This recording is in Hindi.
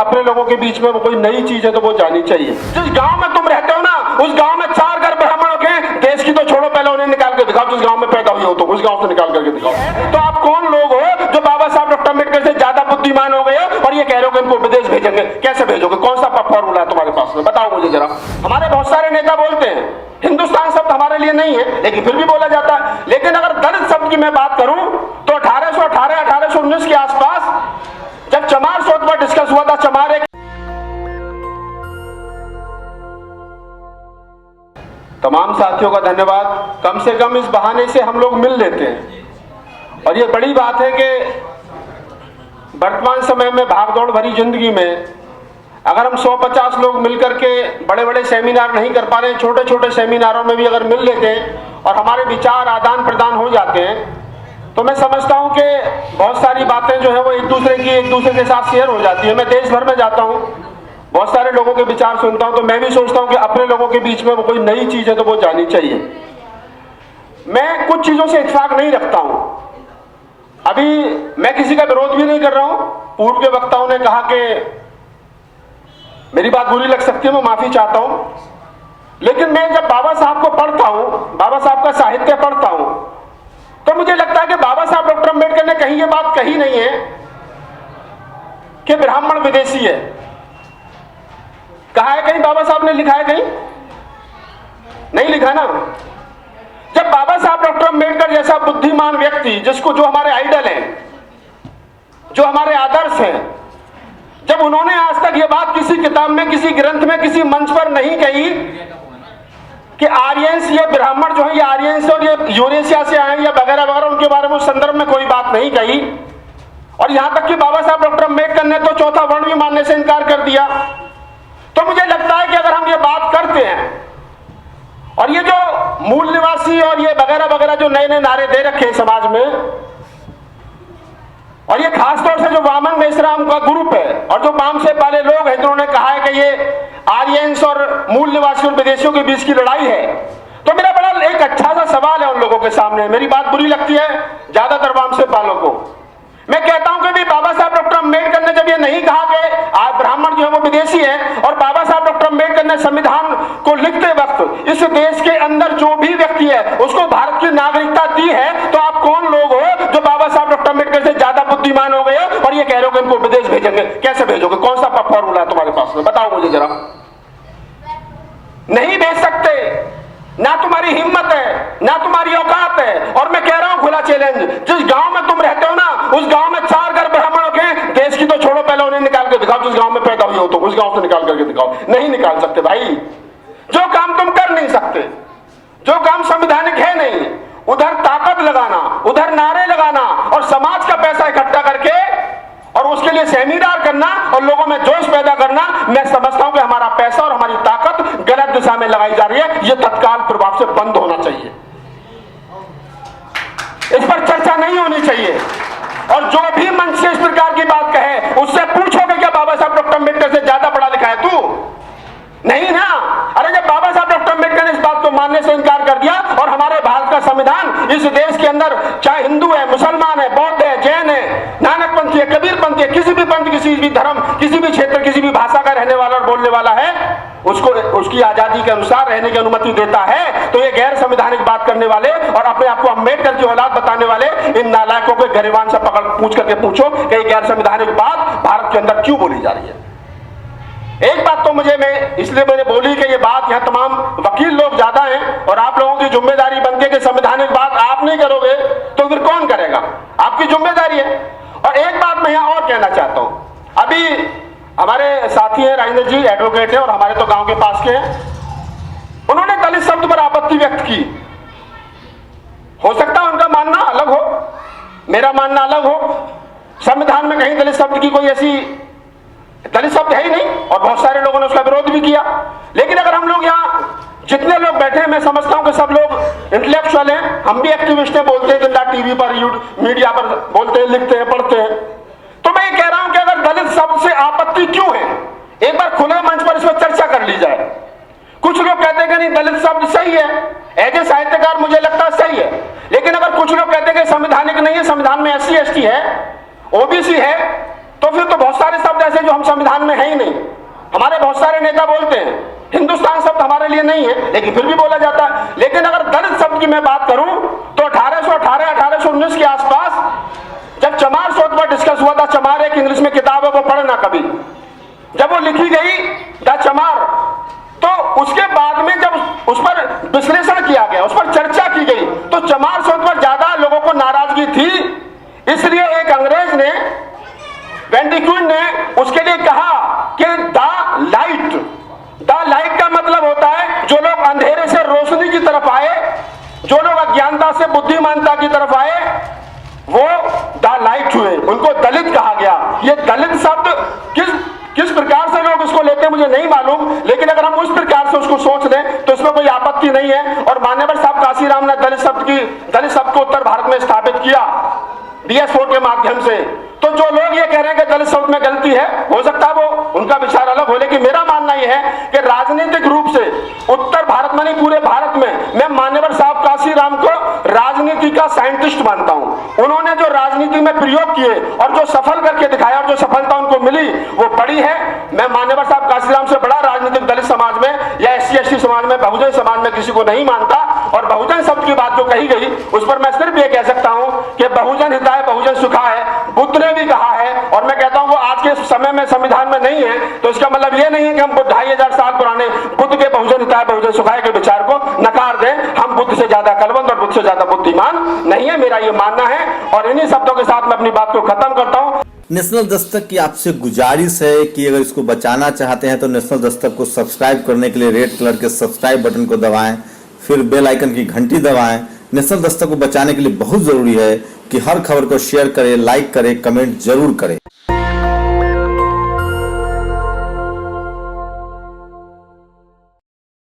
अपने लोगों के बीच में वो कोई नई चीज है तो वो जानी चाहिए। जिस गांव में तुम रहते हो ना, उस गांव में 4 घर ब्राह्मणों के, देश की तो छोड़ो, पहले उन्हें निकाल के दिखाओ। जिस गांव में पैदा हुए हो तो उस गांव से निकाल करके दिखाओ। तो आप कौन लोग हो जो बाबा साहब डॉक्टर अम्बेडकर से ज्यादा बुद्धिमान हो गए हो और ये कह रहे हो कि इनको विदेश भेजेंगे? कैसे भेजोगे? कौन सा फॉर्मूला है तुम्हारे पास में? बताओ मुझे जरा। हमारे बहुत सारे नेता बोलते हैं हिंदुस्तान शब्द हमारे लिए नहीं है, लेकिन फिर भी बोला जाता है। लेकिन अगर दलित शब्द की मैं बात करूं तो 1818-1819 के आसपास जब चमार शोध पर डिस्कस हुआ था, चमार एक तमाम साथियों का धन्यवाद। कम से कम इस बहाने से हम लोग मिल लेते हैं। और ये बड़ी बात है कि वर्तमान समय में भागदौड़ भरी जिंदगी में अगर हम 150 लोग मिलकर के बड़े बड़े सेमिनार नहीं कर पा रहे हैं, छोटे छोटे सेमिनारों में भी अगर मिल लेते हैं और हमारे विचार आदान प्रदान हो जाते हैं, तो मैं समझता हूं कि बहुत सारी बातें जो है वो एक दूसरे के साथ शेयर हो जाती है। मैं देश भर में जाता हूं, बहुत सारे लोगों के विचार सुनता हूं, तो मैं भी सोचता हूं कि अपने लोगों के बीच में वो कोई नई चीज है तो वो जानी चाहिए। मैं कुछ चीजों से इत्तेफाक नहीं रखता हूं। अभी मैं किसी का विरोध भी नहीं कर रहा हूं। पूर्व के वक्ताओं ने कहा कि मेरी बात बुरी लग सकती है, मैं माफी चाहता हूं, लेकिन मैं जब बाबा साहब को पढ़ता हूं, बाबा साहब का साहित्य पढ़ता हूं, तो मुझे लगता है कि बाबा साहब डॉक्टर अम्बेडकर ने कहीं ये बात कही नहीं है कि ब्राह्मण विदेशी है। कहा है कहीं? बाबा साहब ने लिखा है कहीं? नहीं लिखा ना। जब बाबा साहब डॉक्टर अम्बेडकर जैसा बुद्धिमान व्यक्ति, जिसको जो हमारे आइडल हैं, जो हमारे आदर्श हैं, जब उन्होंने आज तक ये बात किसी किताब में, किसी ग्रंथ में, किसी मंच पर नहीं कही कि आर्यंस, ये ब्राह्मण जो है ये आर्यंस और ये यूरेशिया से आए या वगैरह वगैरह, उनके बारे में उस संदर्भ में कोई बात नहीं कही। और यहां तक कि बाबा साहब डॉक्टर अम्बेडकर ने तो चौथा वर्ण भी मानने से इनकार कर दिया। तो मुझे लगता है कि अगर हम ये बात करते हैं और ये जो मूल निवासी और ये वगैरह वगैरह जो नए नए नारे दे रखे हैं समाज में, और ये खासतौर से जो वामन मेश्राम का ग्रुप है और जो वाम से पहले लोग हैं जिन्होंने कहा है कि ये आर्यंस और मूल निवासी और विदेशियों के बीच की लड़ाई है, तो मेरा बड़ा एक अच्छा सा सवाल है उन लोगों के सामने। मेरी बात बुरी लगती है ज्यादातर वाम से पालों को। मैं कहता हूं कि भी बाबा साहब डॉक्टर अम्बेडकर ने जब ये नहीं कहा कि आज ब्राह्मण जो है वो विदेशी है, और बाबा साहब डॉक्टर अम्बेडकर ने संविधान को लिखते वक्त इस देश के अंदर जो भी व्यक्ति है उसको भारत की नागरिकता दी है, तो आप कौन लोग हो जो बाबा साहब डॉक्टर अम्बेडकर से ज्यादा बुद्धिमान हो गए हो और ये कह रहे हो कि इनको विदेश भेजेंगे? कैसे भेजोगे? कौन सा फॉर्मूला है तुम्हारे पास में? बताओ मुझे जरा। नहीं भेज सकते, ना तुम्हारी हिम्मत है, ना तुम्हारी औकात है। और मैं कह रहा हूं खुला चैलेंज, जिस गांव में तुम रहते हो ना, उस गांव में 4 घर ब्राह्मणों के, देश की तो छोड़ो, पहले उन्हें निकाल के दिखाओ। जिस गांव में पैदा हुए हो तो उस गांव से निकाल करके दिखाओ। नहीं निकाल सकते भाई। जो काम तुम कर नहीं सकते, जो काम संवैधानिक है नहीं, उधर ताकत लगाना, उधर नारे लगाना और समाज का पैसा इकट्ठा करके और उसके लिए सेमिनार करना और लोगों में जोश पैदा करना, मैं समझता हूं कि हमारा पैसा और हमारी ताकत गलत दिशा में लगाई जा रही है। यह तत्काल प्रभाव से बंद होना चाहिए। इस पर चर्चा नहीं होनी चाहिए। और जो भी मंच से इस प्रकार की बात कहे उससे पूछोगे क्या बाबा साहब डॉक्टर अम्बेडकर से ज्यादा पढ़ा लिखा है तू? नहीं ना। अरे जब बाबा साहब डॉक्टर अम्बेडकर ने इस बात को मानने से इनकार कर दिया और हमारे भारत का संविधान इस देश के अंदर चाहे हिंदू है, मुसलमान है, बौद्ध है, जैन है, नानक पंथी है, कबीर पंथी है, किसी भी पंथ, किसी भी धर्म, किसी भी क्षेत्र, किसी भी भाषा का रहने वाला और बोलने वाला है, उसको उसकी आजादी के अनुसार रहने की अनुमति देता है, तो ये गैर संवैधानिक बात करने वाले और अपने आप को अम्बेडकर की औलाद बताने वाले इन नालायकों के गरिबान से पूछ करके पूछो कि ये गैर संवैधानिक बात भारत के अंदर क्यों बोली जा रही है। एक बात तो मैं इसलिए मैंने बोली कि ये बात यहाँ तमाम वकील लोग ज्यादा हैं और आप लोगों की जिम्मेदारी बनती है कि संवैधानिक बात आप नहीं करोगे तो फिर कौन करेगा? आपकी जिम्मेदारी है। और एक बात मैं यहाँ और कहना चाहता हूं। अभी हमारे साथी हैं राजेंद्र जी, एडवोकेट है और हमारे तो गांव के पास के हैं, उन्होंने दलित शब्द पर आपत्ति व्यक्त की। हो सकता है उनका मानना अलग हो, मेरा मानना अलग हो। संविधान में कहीं दलित शब्द की कोई ऐसी दलित शब्द है ही नहीं और बहुत सारे लोगों ने उसका विरोध भी किया। लेकिन अगर हम लोग यहाँ जितने लोग बैठे हैं, मैं समझता हूं कि सब लोग इंटेलेक्चुअल हैं, हम भी एक्टिविस्ट हैं, बोलते हैं जिंदा टीवी पर, मीडिया पर बोलते हैं, लिखते हैं, पढ़ते हैं। तो मैं ये कह रहा हूं कि अगर दलित शब्द से आपत्ति क्यों है, एक बार खुले मंच पर इस पर चर्चा कर ली जाए। कुछ लोग कहते हैं कि नहीं दलित शब्द सही है, एज ए साहित्यकार मुझे लगता है सही है, लेकिन अगर कुछ लोग कहते हैं कि संवैधानिक नहीं है, संविधान में SC ST है, OBC है, तो फिर तो बहुत सारे शब्द ऐसे जो हम संविधान में है ही नहीं। हमारे बहुत सारे नेता बोलते हैं हिंदुस्तान शब्द हमारे लिए नहीं है, लेकिन फिर भी बोला जाता है। लेकिन अगर दलित शब्द की मैं बात करूं तो 1818 1819 के आसपास जब चमार शोध पर डिस्कस हुआ था, चमार एक इंग्लिश में किताब है, वो पढ़ना कभी, जब वो लिखी गई द चमार, तो उसके बाद में जब उस पर विश्लेषण किया गया, उस पर चर्चा की गई, तो चमार शोध पर ज्यादा लोगों को नाराजगी थी। इसलिए एक अंग्रेज ने, वेंडिक्विन ने उसके लिए कहा कि द लाइट का मतलब होता है जो लोग अंधेरे से रोशनी की तरफ आए, जो लोग अज्ञानता से बुद्धिमानता की तरफ आए, वो द लाइट हुए, उनको दलित कहा गया। ये दलित शब्द किस प्रकार से लोग इसको लेते हैं मुझे नहीं मालूम, लेकिन अगर हम उस प्रकार से उसको सोच लें तो इसमें कोई आपत्ति नहीं है। और मान्यवर साहब काशीराम ने दलित शब्द को उत्तर भारत में स्थापित किया DS4 के माध्यम से। तो जो लोग ये कह रहे हैं कि दलित शब्द में गलती है, हो सकता है वो उनका विचार अलग हो, लेकिन मेरा मानना यह है कि राजनीतिक रूप से उत्तर भारत में नहीं पूरे भारत में मैं मान्यवर साहब काशीराम को राजनीति का साइंटिस्ट मानता हूं। उन्होंने जो राजनीति में प्रयोग किए और जो सफल करके दिखाया और जो सफलता उनको मिली वो बड़ी है। मैं मान्यवर साहब काशीराम से बड़ा राजनीतिक दलित समाज में या SC/ST समाज में, बहुजन समाज में किसी को नहीं मानता। और बहुजन शब्द की बात जो कही गई उस पर मैं सिर्फ ये कह सकता हूं कि बहुजन हिताय बहुजन सुखाय बुद्ध ने भी कहा है, और मैं कहता हूं वो आज के समय में संविधान में नहीं है, तो इसका मतलब ये नहीं है कि हम 2500 साल पुराने बुद्ध के बहुजन हिताय बहुजन सुखाय के विचार को नकार दें। हम बुद्ध से ज्यादा कलबंद और बुद्ध से ज्यादा बुद्धिमान नहीं है, मेरा ये मानना है। और इन्हीं शब्दों के साथ मैं अपनी बात को खत्म करता हूं। नेशनल दस्तक की आपसे गुजारिश है कि अगर इसको बचाना चाहते हैं तो नेशनल दस्तक को सब्सक्राइब करने के लिए रेड कलर के सब्सक्राइब बटन को दबाएं, फिर बेल आइकन की घंटी दबाएं। नेशनल दस्तक को बचाने के लिए बहुत जरूरी है कि हर खबर को शेयर करें, लाइक करें, कमेंट जरूर करें।